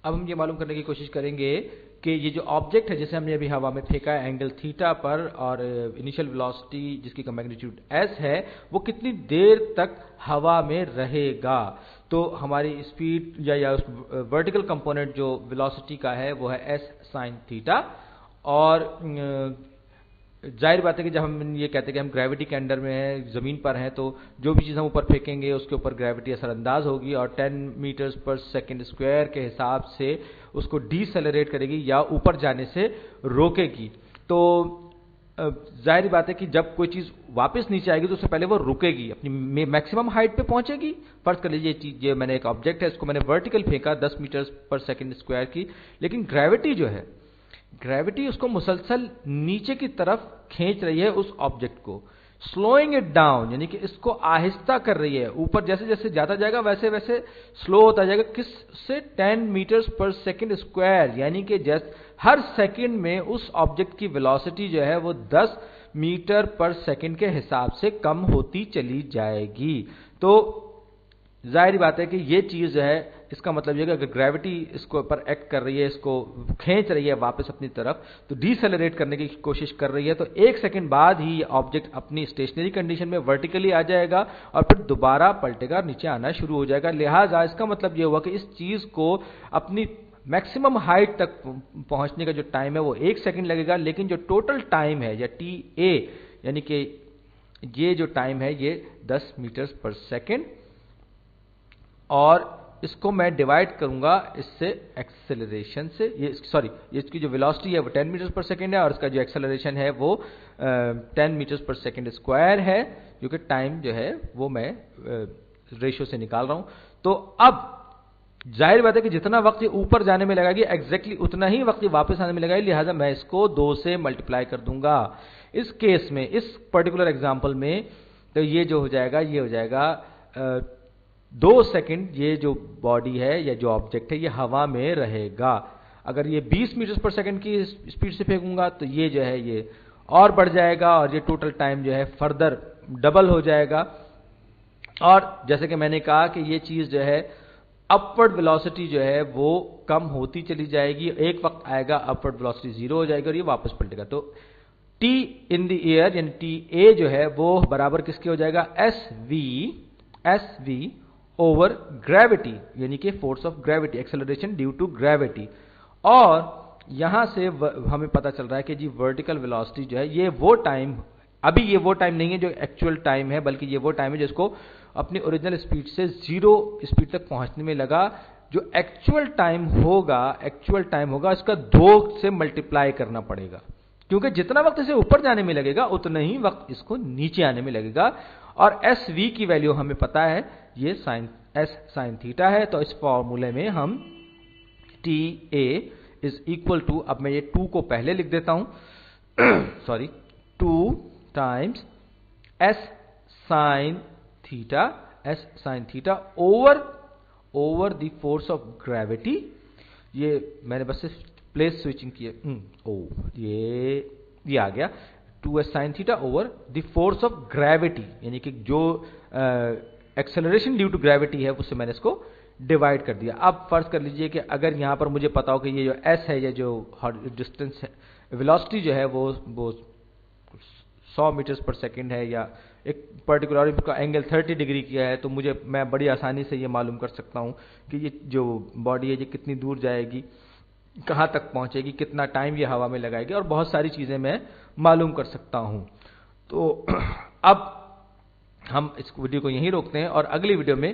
अब हम ये मालूम करने की कोशिश करेंगे कि ये जो ऑब्जेक्ट है जिसे हमने अभी हवा में फेंका है एंगल थीटा पर और इनिशियल वेलोसिटी जिसकी का मैग्नीट्यूड s है वो कितनी देर तक हवा में रहेगा। तो हमारी स्पीड या उस वर्टिकल कंपोनेंट जो वेलोसिटी का है वो है s sin थीटा। और जाहिर बात है कि जब हम ये कहते हैं कि हम ग्रेविटी के अंडर में हैं, ज़मीन पर हैं, तो जो भी चीज़ हम ऊपर फेंकेंगे उसके ऊपर ग्रेविटी असरअंदाज होगी और 10 मीटर्स पर सेकेंड स्क्वायर के हिसाब से उसको डीसेलरेट करेगी या ऊपर जाने से रोकेगी। तो जाहिर बात है कि जब कोई चीज़ वापस नीचे आएगी तो उससे पहले वो रुकेगी, अपनी मैक्सिमम हाइट पे पहुंचेगी। फर्ज कर लीजिए ये मैंने एक ऑब्जेक्ट है, इसको मैंने वर्टिकल फेंका 10 मीटर्स पर सेकेंड स्क्वायर की, लेकिन ग्रेविटी जो है ग्रेविटी उसको मुसलसल नीचे की तरफ खींच रही है उस ऑब्जेक्ट को, स्लोइंग इट डाउन, यानी कि इसको आहिस्ता कर रही है। ऊपर जैसे जैसे जाता जाएगा वैसे वैसे स्लो होता जाएगा। किससे 10 मीटर्स पर सेकेंड स्क्वायर, यानी कि हर सेकंड में उस ऑब्जेक्ट की वेलोसिटी जो है वो 10 मीटर पर सेकंड के हिसाब से कम होती चली जाएगी। तो जाहिर बात है कि ये चीज जो है इसका मतलब ये कि अगर ग्रेविटी इसको ऊपर एक्ट कर रही है, इसको खींच रही है वापस अपनी तरफ, तो डीसेलरेट करने की कोशिश कर रही है, तो एक सेकंड बाद ही ये ऑब्जेक्ट अपनी स्टेशनरी कंडीशन में वर्टिकली आ जाएगा और फिर दोबारा पलटेगा, नीचे आना शुरू हो जाएगा। लिहाजा इसका मतलब ये हुआ कि इस चीज को अपनी मैक्सिमम हाइट तक पहुंचने का जो टाइम है वो 1 सेकंड लगेगा, लेकिन जो टोटल टाइम है या टी ए यानी कि ये जो टाइम है ये 10 मीटर्स पर सेकेंड, और इसको मैं डिवाइड करूंगा इससे एक्सेलरेशन से, ये इसकी जो वेलोसिटी है वो 10 मीटर्स पर सेकेंड है और इसका जो एक्सेलरेशन है वो 10 मीटर्स पर सेकेंड स्क्वायर है, जो कि टाइम जो है वो मैं रेशियो से निकाल रहा हूं। तो अब जाहिर बात है कि जितना वक्त ये ऊपर जाने में लगेगी एग्जैक्टली उतना ही वक्त ये वापस आने में लगेगा, लिहाजा मैं इसको 2 से मल्टीप्लाई कर दूंगा। इस केस में, इस पर्टिकुलर एग्जांपल में, तो ये जो हो जाएगा ये हो जाएगा 2 सेकंड ये जो बॉडी है या जो ऑब्जेक्ट है ये हवा में रहेगा। अगर ये 20 मीटर पर सेकंड की स्पीड से फेंकूंगा तो ये जो है ये और बढ़ जाएगा और ये टोटल टाइम जो है फर्दर डबल हो जाएगा। और जैसे कि मैंने कहा कि ये चीज जो है अपवर्ड वेलोसिटी जो है वो कम होती चली जाएगी, एक वक्त आएगा अपवर्ड वेलोसिटी 0 हो जाएगी और ये वापस पलटेगा। तो टी इन द एयर यानी टी ए जो है वो बराबर किसके हो जाएगा, एस वी ओवर ग्रेविटी, यानी कि force of gravity, acceleration due to gravity. और यहां से हमें पता चल रहा है कि जी वर्टिकल वेलोसिटी जो है ये वो टाइम, अभी ये वो टाइम नहीं है जो एक्चुअल टाइम है, बल्कि ये वो टाइम है जिसको अपनी ओरिजिनल स्पीड से 0 स्पीड तक पहुंचने में लगा। जो एक्चुअल टाइम होगा इसका 2 से मल्टीप्लाई करना पड़ेगा, क्योंकि जितना वक्त इसे ऊपर जाने में लगेगा उतना ही वक्त इसको नीचे आने में लगेगा। और एस वी की वैल्यू हमें पता है, ये एस साइन थीटा है। तो इस फॉर्मूले में हम T A is equal to, अब मैं ये 2 को पहले लिख देता हूं, sorry, 2 times S sine theta over the force of gravity. ये मैंने बस प्लेस स्विचिंग किया, ये आ गया 2s sin theta over the force of gravity, यानी कि जो एक्सेलरेशन ड्यू टू ग्रेविटी है उससे मैंने इसको डिवाइड कर दिया। अब फर्ज कर लीजिए कि अगर यहां पर मुझे पता हो कि ये जो s है, ये जो डिस्टेंस है, वेलोसिटी जो है वो 100 मीटर्स पर सेकेंड है या एक पर्टिकुलर इसका एंगल 30 डिग्री किया है, तो मैं बड़ी आसानी से ये मालूम कर सकता हूं कि ये जो बॉडी है ये कितनी दूर जाएगी, कहां तक पहुंचेगी, कितना टाइम ये हवा में लगाएगी, और बहुत सारी चीजें मैं मालूम कर सकता हूं। तो अब हम इस वीडियो को यहीं रोकते हैं और अगली वीडियो में